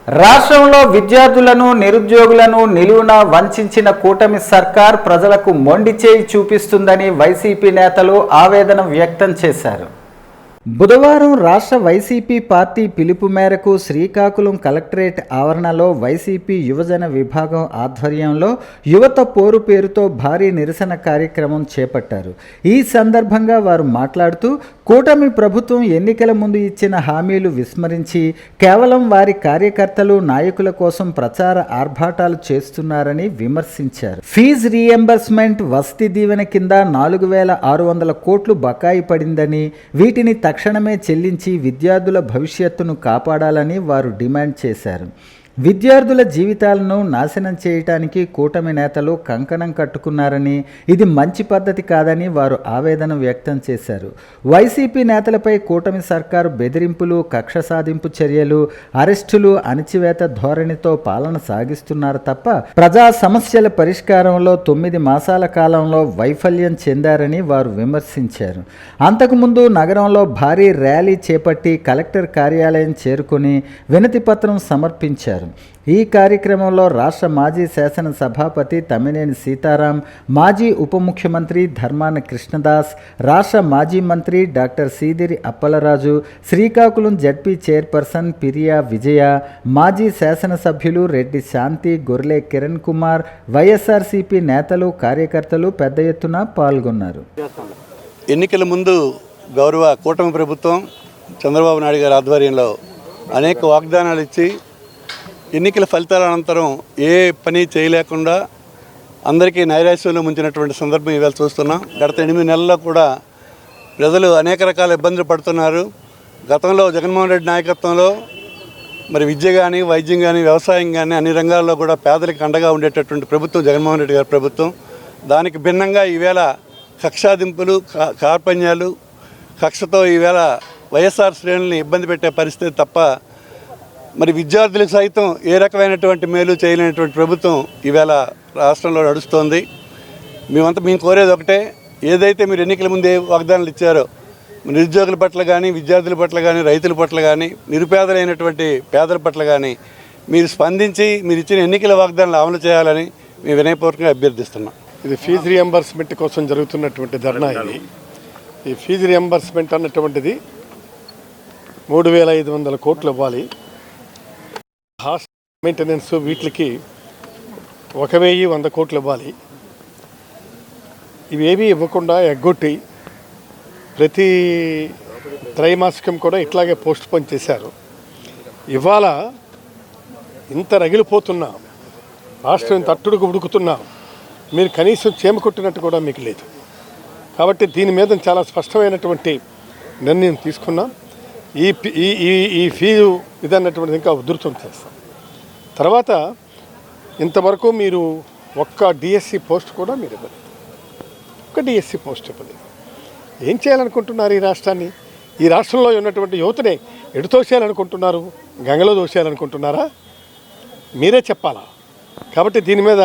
రాష్ట్రంలో విద్యార్థులను నిరుద్యోగులను నిలువున వంచిన కూటమి సర్కార్ ప్రజలకు మొండి చేయి చూపిస్తుందని వైసీపీ నేతలు ఆవేదన వ్యక్తం చేశారు. బుధవారం రాష్ట్ర వైసీపీ పార్టీ పిలుపు మేరకు శ్రీకాకుళం కలెక్టరేట్ ఆవరణలో వైసీపీ యువజన విభాగం ఆధ్వర్యంలో యువత పోరు పేరుతో భారీ నిరసన కార్యక్రమం చేపట్టారు. ఈ సందర్భంగా వారు మాట్లాడుతూ కూటమి ప్రభుత్వం ఎన్నికల ముందు ఇచ్చిన హామీలు విస్మరించి కేవలం వారి కార్యకర్తలు నాయకుల కోసం ప్రచార ఆర్భాటాలు చేస్తున్నారని విమర్శించారు. ఫీజు రీఎంబర్స్మెంట్ వసతి దీవెన కింద 4,600 కోట్లు బకాయి పడిందని, వీటిని తక్షణమే చెల్లించి విద్యార్థుల భవిష్యత్తును కాపాడాలని వారు డిమాండ్ చేశారు. విద్యార్థుల జీవితాలను నాశనం చేయటానికి కూటమి నేతలు కంకణం కట్టుకున్నారని, ఇది మంచి పద్ధతి కాదని వారు ఆవేదన వ్యక్తం చేశారు. వైసీపీ నేతలపై కూటమి సర్కారు బెదిరింపులు, కక్ష సాధింపు చర్యలు, అరెస్టులు, అణచివేత ధోరణితో పాలన సాగిస్తున్నారు తప్ప ప్రజా సమస్యల పరిష్కారంలో 9 మాసాల కాలంలో వైఫల్యం చెందారని వారు విమర్శించారు. అంతకుముందు నగరంలో భారీ ర్యాలీ చేపట్టి కలెక్టర్ కార్యాలయం చేరుకుని వినతి పత్రం సమర్పించారు. ఈ కార్యక్రమంలో రాష్ట్ర మాజీ శాసన సభాపతి తమ్మినేని సీతారాం, మాజీ ఉప ముఖ్యమంత్రి ధర్మాన కృష్ణదాస్, రాష్ట్ర మాజీ మంత్రి doctor Seediri Appalaraju, Srikakulam ZP chairperson Piriya Vijaya, మాజీ శాసనసభ్యులు రెడ్డి శాంతి, గొర్లె కిరణ్ కుమార్, వైఎస్ఆర్సీపీ నేతలు, కార్యకర్తలు పెద్ద ఎత్తున పాల్గొన్నారు. ఎన్నికల ముందు గౌరవ కూటమి ప్రభుత్వం చంద్రబాబు నాయుడు గారి ఆధ్వర్యంలో అనేక వాగ్దానాలు ఇచ్చి ఎన్నికల ఫలితాల అనంతరం ఏ పని చేయలేకుండా అందరికీ నైరాశ్యంలో ముంచినటువంటి సందర్భం ఇవాళ చూస్తున్నాం. గత 8 నెలల్లో కూడా ప్రజలు అనేక రకాల ఇబ్బందులు పడుతున్నారు. గతంలో జగన్మోహన్ రెడ్డి నాయకత్వంలో మరి విద్య కానీ, వైద్యం కానీ, వ్యవసాయం కానీ అన్ని రంగాల్లో కూడా పేదలకు అండగా ఉండేటటువంటి ప్రభుత్వం జగన్మోహన్ రెడ్డి గారి ప్రభుత్వం. దానికి భిన్నంగా ఈవేళ కక్షాదింపులు, కార్పణ్యాలు, కక్షతో ఈవేళ వైఎస్ఆర్ శ్రేణుల్ని ఇబ్బంది పెట్టే పరిస్థితి తప్ప మరి విద్యార్థులకు సైతం ఏ రకమైనటువంటి మేలు చేయలేనటువంటి ప్రభుత్వం ఈవేళ రాష్ట్రంలో నడుస్తోంది. మేము కోరేది ఒకటే, ఏదైతే మీరు ఎన్నికల ముందే వాగ్దానాలు ఇచ్చారో నిరుద్యోగుల పట్ల కానీ, విద్యార్థుల పట్ల కానీ, రైతుల పట్ల కానీ, నిరుపేదలైనటువంటి పేదల పట్ల కానీ మీరు స్పందించి మీరు ఇచ్చిన ఎన్నికల వాగ్దానాలు అమలు చేయాలని మేము వినయపూర్వకంగా అభ్యర్థిస్తున్నాం. ఇది ఫీజు రియంబర్స్మెంట్ కోసం జరుగుతున్నటువంటి ధర్నా. ఇది ఈ ఫీజు రియంబర్స్మెంట్ అన్నటువంటిది 3,500 కోట్లు ఇవ్వాలి. హాస్టల్ మెయింటెనెన్స్ వీటికి 1,100 కోట్లు ఇవ్వాలి. ఇవేమీ ఇవ్వకుండా ఎగ్గొట్టి ప్రతి త్రైమాసికం కూడా ఇట్లాగే పోస్ట్ పోన్ చేశారు. ఇవాళ ఇంత రగిలిపోతున్నా, రాష్ట్రం ఇంత అట్టుడుకు ఉడుకుతున్నా మీరు కనీసం చేమ కొట్టినట్టు కూడా మీకు లేదు. కాబట్టి దీని మీద చాలా స్పష్టమైనటువంటి నిర్ణయం తీసుకున్నాం. ఈ ఫీజు ఇదన్నటువంటిది ఇంకా ఉధృతం చేస్తాం. తర్వాత ఇంతవరకు మీరు ఒక్క డిఎస్సి పోస్ట్ కూడా మీరు ఇవ్వలేదు. ఒక్క డిఎస్సి పోస్ట్ ఇవ్వలేదు. ఏం చేయాలనుకుంటున్నారు ఈ రాష్ట్రాన్ని? ఈ రాష్ట్రంలో ఉన్నటువంటి యువతనే ఎటు తోసేయాలనుకుంటున్నారు? గంగలో దోసేయాలనుకుంటున్నారా? మీరే చెప్పాలా. కాబట్టి దీని మీద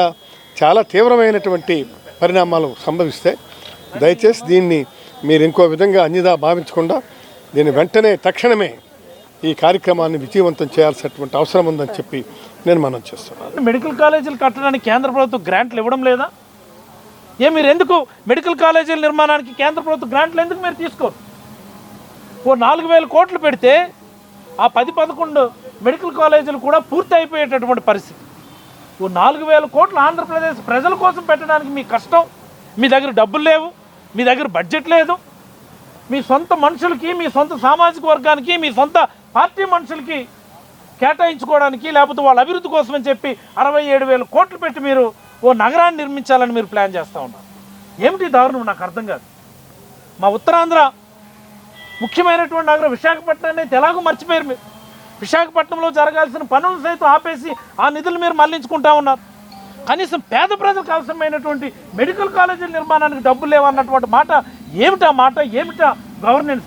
చాలా తీవ్రమైనటువంటి పరిణామాలు సంభవిస్తే దయచేసి దీన్ని మీరు ఇంకో విధంగా అన్యదా భావించకుండా దీన్ని వెంటనే తక్షణమే ఈ కార్యక్రమాన్ని విజయవంతం చేయాల్సినటువంటి అవసరం ఉందని చెప్పి నేను మనం చేస్తున్నాను. మెడికల్ కాలేజీలు కట్టడానికి కేంద్ర ప్రభుత్వం గ్రాంట్లు ఇవ్వడం లేదా? మీరు ఎందుకు మెడికల్ కాలేజీల నిర్మాణానికి కేంద్ర ప్రభుత్వం గ్రాంట్లు ఎందుకు మీరు తీసుకోరు? ఓ 4,000 కోట్లు పెడితే ఆ 10-11 మెడికల్ కాలేజీలు కూడా పూర్తి అయిపోయేటటువంటి పరిస్థితి. ఓ 4,000 కోట్లు ఆంధ్రప్రదేశ్ ప్రజల కోసం పెట్టడానికి మీ కష్టం. మీ దగ్గర డబ్బులు లేవు, మీ దగ్గర బడ్జెట్ లేదు. మీ సొంత మనుషులకి, మీ సొంత సామాజిక వర్గానికి, మీ సొంత పార్టీ మనుషులకి కేటాయించుకోవడానికి, లేకపోతే వాళ్ళ అభివృద్ధి కోసం అని చెప్పి 67,000 కోట్లు పెట్టి మీరు ఓ నగరాన్ని నిర్మించాలని మీరు ప్లాన్ చేస్తూ ఉన్నారు. ఏమిటి దారుణం? నాకు అర్థం కాదు. మా ఉత్తరాంధ్ర ముఖ్యమైనటువంటి నగరం విశాఖపట్నాన్ని ఎలాగో మర్చిపోయారు మీరు. విశాఖపట్నంలో జరగాల్సిన పనులు సైతం ఆపేసి ఆ నిధులు మీరు మళ్లించుకుంటా ఉన్నారు. కనీసం పేద ప్రజలకు అవసరమైనటువంటి మెడికల్ కాలేజీల నిర్మాణానికి డబ్బులు లేవన్నటువంటి మాట ఏమిటా మాట? ఏమిటా గవర్నెన్స్?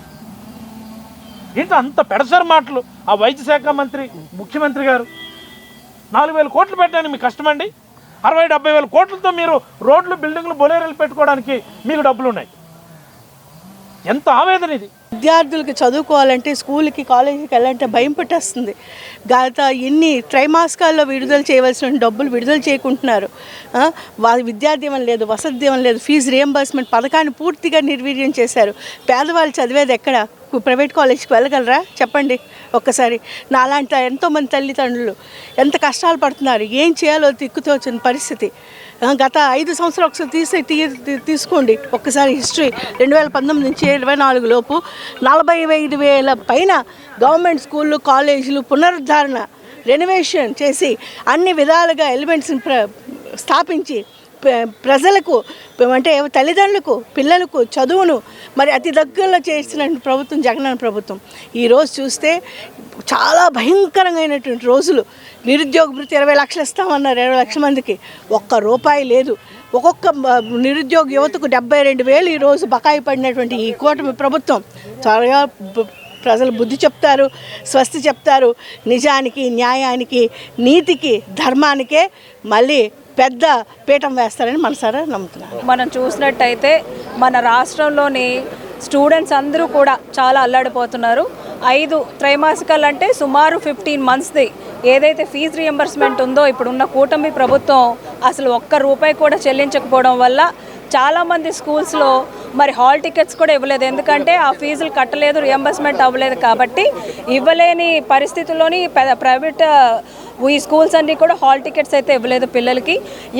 ఏంటో అంత పెడసరి మాటలు. ఆ వైద్య శాఖ మంత్రి, ముఖ్యమంత్రి గారు 4,000 కోట్లు పెట్టడానికి మీకు కష్టమండి. 60-70 వేల కోట్లతో మీరు రోడ్లు, బిల్డింగ్లు, బొలేరీలు పెట్టుకోవడానికి మీకు డబ్బులు ఉన్నాయి. ఎంత ఆవేదన ఇది! విద్యార్థులకు చదువుకోవాలంటే స్కూల్కి కాలేజీకి వెళ్ళాలంటే భయం పట్టేస్తుంది. గత ఎన్ని త్రైమాసికాల్లో విడుదల చేయవలసిన డబ్బులు విడుదల చేయకుంటున్నారు. వారి విద్యాదీవెన లేదు, వసతి దీవెన లేదు, ఫీజు రియంబర్స్మెంట్ పథకాన్ని పూర్తిగా నిర్వీర్యం చేశారు. పేదవాళ్ళు చదివేది ఎక్కడ? ప్రైవేట్ కాలేజీకి వెళ్ళగలరా చెప్పండి ఒక్కసారి. నాలాంటి ఎంతోమంది తల్లిదండ్రులు ఎంత కష్టాలు పడుతున్నారు, ఏం చేయాలో తిక్కుతోచిన పరిస్థితి. గత 5 సంవత్సరాలు ఒకసారి తీసుకోండి ఒక్కసారి హిస్టరీ. 2019 నుంచి 24 లోపు 45,000 పైన గవర్నమెంట్ స్కూళ్ళు, కాలేజీలు పునరుద్ధరణ, రెనోవేషన్ చేసి అన్ని విధాలుగా ఎలిమెంట్స్ని స్థాపించి ప్రజలకు అంటే తల్లిదండ్రులకు, పిల్లలకు చదువును మరి అతి దగ్గరలో చేసిన ప్రభుత్వం జగనన్న ప్రభుత్వం. ఈరోజు చూస్తే చాలా భయంకరమైనటువంటి రోజులు. నిరుద్యోగ భృతి 20 లక్షలు ఇస్తామన్నారు, 20 లక్షల మందికి ఒక్క రూపాయి లేదు. ఒక్కొక్క నిరుద్యోగ యువతకు 72,000 ఈరోజు బకాయి పడినటువంటి ఈ కూటమి ప్రభుత్వం త్వరగా ప్రజలు బుద్ధి చెప్తారు, స్వస్తి చెప్తారు. నిజానికి, న్యాయానికి, నీతికి, ధర్మానికే మళ్ళీ పెద్ద పీఠం వేస్తారని మనసారా నమ్ముతున్నాను. మనం చూసినట్టయితే మన రాష్ట్రంలోని స్టూడెంట్స్ అందరూ కూడా చాలా అల్లాడిపోతున్నారు. 5 త్రైమాసికాలు అంటే సుమారు 15 మంత్స్ది ఏదైతే ఫీజు రియంబర్స్మెంట్ ఉందో ఇప్పుడున్న కూటమి ప్రభుత్వం అసలు ఒక్క రూపాయి కూడా చెల్లించకపోవడం వల్ల చాలామంది స్కూల్స్లో మరి హాల్ టికెట్స్ కూడా ఇవ్వలేదు. ఎందుకంటే ఆ ఫీజులు కట్టలేదు, రియంబర్స్మెంట్ అవ్వలేదు. కాబట్టి ఇవ్వలేని పరిస్థితుల్లోని ప్రైవేట్ ఈ స్కూల్స్ అన్నీ కూడా హాల్ టికెట్స్ అయితే ఇవ్వలేదు పిల్లలకి.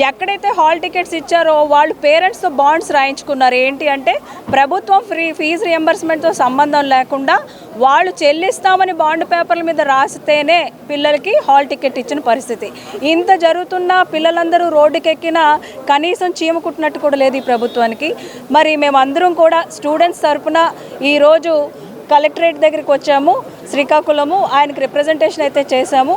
ఎక్కడైతే హాల్ టికెట్స్ ఇచ్చారో వాళ్ళు పేరెంట్స్తో బాండ్స్ రాయించుకున్నారు. ఏంటి అంటే ప్రభుత్వం ఫీజు రియంబర్స్మెంట్తో సంబంధం లేకుండా వాళ్ళు చెల్లిస్తామని బాండ్ పేపర్ల మీద రాస్తేనే పిల్లలకి హాల్ టికెట్ ఇచ్చిన పరిస్థితి. ఇంత జరుగుతున్న పిల్లలందరూ రోడ్డుకెక్కినా కనీసం చీమ కుట్టినట్టు కూడా లేదు ఈ ప్రభుత్వానికి. మరి మేమందరం కూడా స్టూడెంట్స్ తరఫున ఈరోజు కలెక్టరేట్ దగ్గరికి వచ్చాము, శ్రీకాకుళము. ఆయనకు రిప్రజెంటేషన్ అయితే చేశాము.